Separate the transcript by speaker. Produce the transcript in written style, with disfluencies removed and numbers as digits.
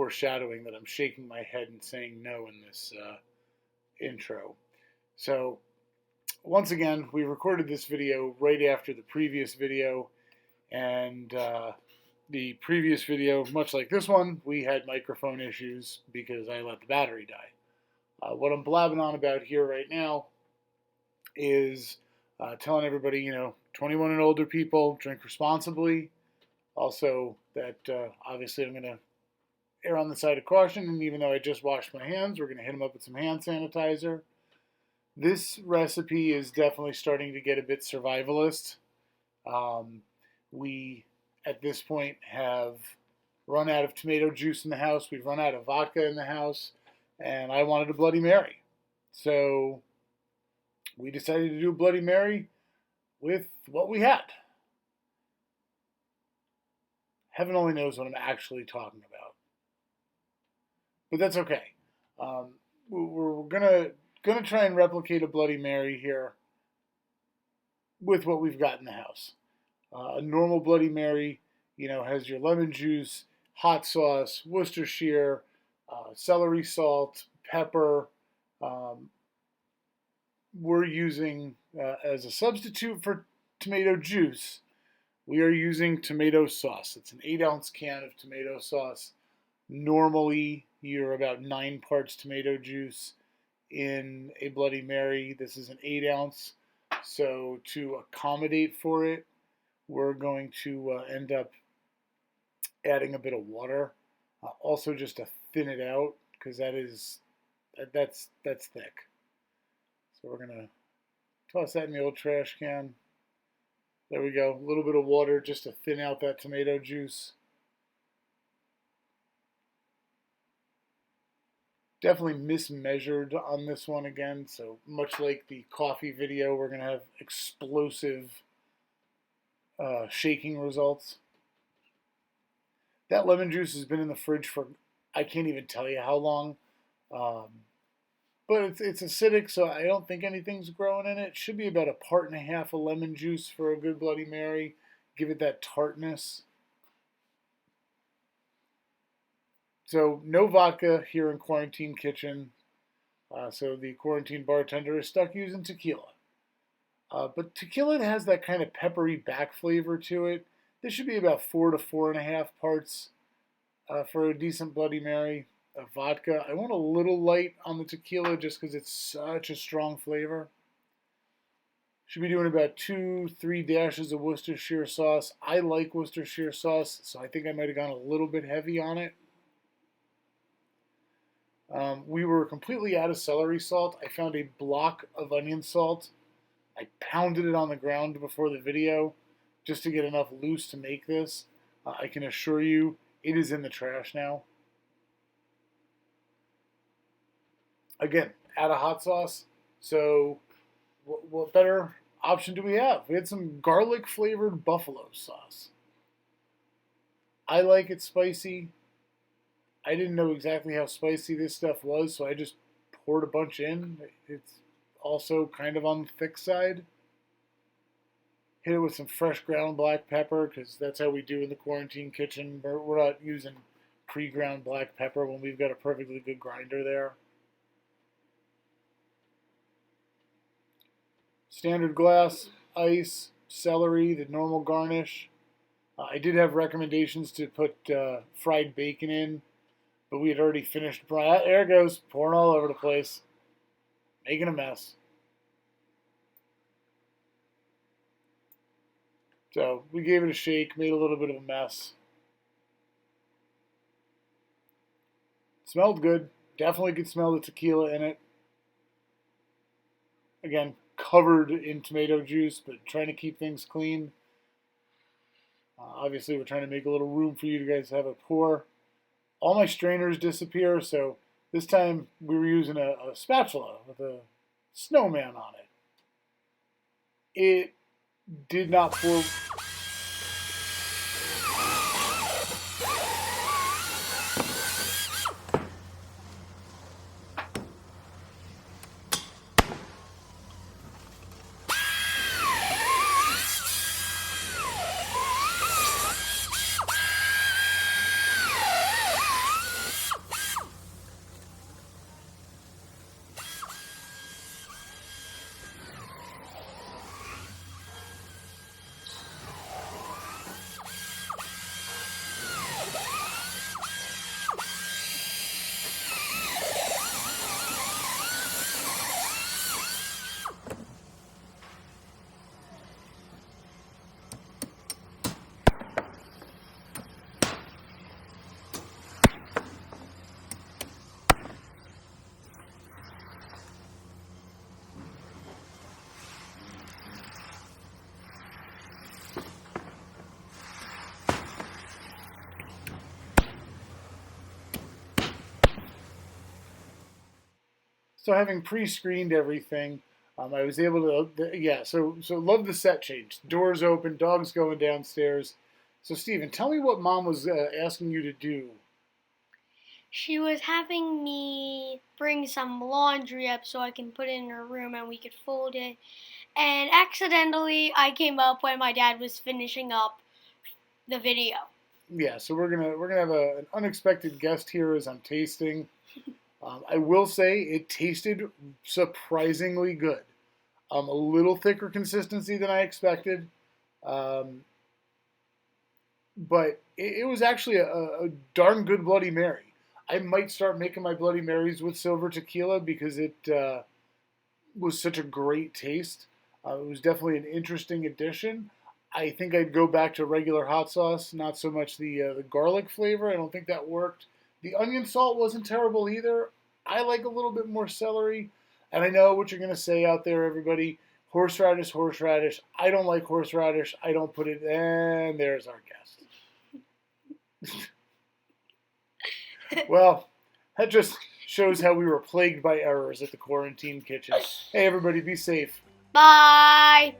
Speaker 1: foreshadowing that I'm shaking my head and saying no in this intro. So, once again, we recorded this video right after the previous video, and the previous video, much like this one, we had microphone issues because I let the battery die. What I'm blabbing on about here right now is telling everybody, 21 and older people, drink responsibly. Also, that obviously I'm going to err on the side of caution, and even though I just washed my hands, we're going to hit them up with some hand sanitizer. This recipe is definitely starting to get a bit survivalist. We, at this point, have run out of tomato juice in the house. We've run out of vodka in the house, and I wanted a Bloody Mary. So we decided to do a Bloody Mary with what we had. Heaven only knows what I'm actually talking about. But that's okay. We're gonna try and replicate a Bloody Mary here with what we've got in the house. A normal Bloody Mary, has your lemon juice, hot sauce, Worcestershire, celery salt, pepper. We're using, as a substitute for tomato juice, we are using tomato sauce. It's an 8-ounce can of tomato sauce. Normally, you're about 9 parts tomato juice in a Bloody Mary. This is an 8-ounce. So to accommodate for it, we're going to end up adding a bit of water. Also just to thin it out, because that's thick. So we're going to toss that in the old trash can. There we go. A little bit of water just to thin out that tomato juice. Definitely mismeasured on this one again. So much like the coffee video, we're going to have explosive shaking results. That lemon juice has been in the fridge for, I can't even tell you how long. But it's acidic, so I don't think anything's growing in it. It should be about 1.5 parts of lemon juice for a good Bloody Mary. Give it that tartness. So no vodka here in Quarantine Kitchen. So the Quarantine Bartender is stuck using tequila. But tequila has that kind of peppery back flavor to it. This should be about 4 to 4.5 parts for a decent Bloody Mary. Vodka. I want a little light on the tequila just because it's such a strong flavor. Should be doing about 2-3 dashes of Worcestershire sauce. I like Worcestershire sauce, so I think I might have gone a little bit heavy on it. We were completely out of celery salt. I found a block of onion salt. I pounded it on the ground before the video just to get enough loose to make this. I can assure you it is in the trash now. Again, out of hot sauce. So what better option do we have? We had some garlic flavored buffalo sauce. I like it spicy. I didn't know exactly how spicy this stuff was, so I just poured a bunch in. It's also kind of on the thick side. Hit it with some fresh ground black pepper, because that's how we do in the Quarantine Kitchen. We're not using pre-ground black pepper when we've got a perfectly good grinder there. Standard glass, ice, celery, the normal garnish. I did have recommendations to put fried bacon in, but we had already finished. There it goes, pouring all over the place, making a mess. So we gave it a shake, made a little bit of a mess. Smelled good. Definitely could smell the tequila in it. Again, covered in tomato juice, but trying to keep things clean. Obviously, we're trying to make a little room for you guys to have a pour. All my strainers disappear, so this time we were using a spatula with a snowman on it. It did not pour. So having pre-screened everything, I was able to, yeah, so love the set change. Doors open, dogs going downstairs. So Steven, tell me what Mom was asking you to do.
Speaker 2: She was having me bring some laundry up so I can put it in her room and we could fold it. And accidentally, I came up when my dad was finishing up the video.
Speaker 1: Yeah, so we're gonna have an unexpected guest here as I'm tasting. I will say it tasted surprisingly good. A little thicker consistency than I expected, um, but it was actually a darn good Bloody Mary. I might start making my Bloody Marys with silver tequila because it was such a great taste. It was definitely an interesting addition. I think I'd go back to regular hot sauce, not so much the garlic flavor. I don't think that worked. The onion salt wasn't terrible either. I like a little bit more celery, and I know what you're gonna say out there, everybody. Horseradish, horseradish. I don't like horseradish. I don't put it. And there's our guest. Well, that just shows how we were plagued by errors at the quarantine kitchen. Hey, everybody, be safe.
Speaker 2: Bye!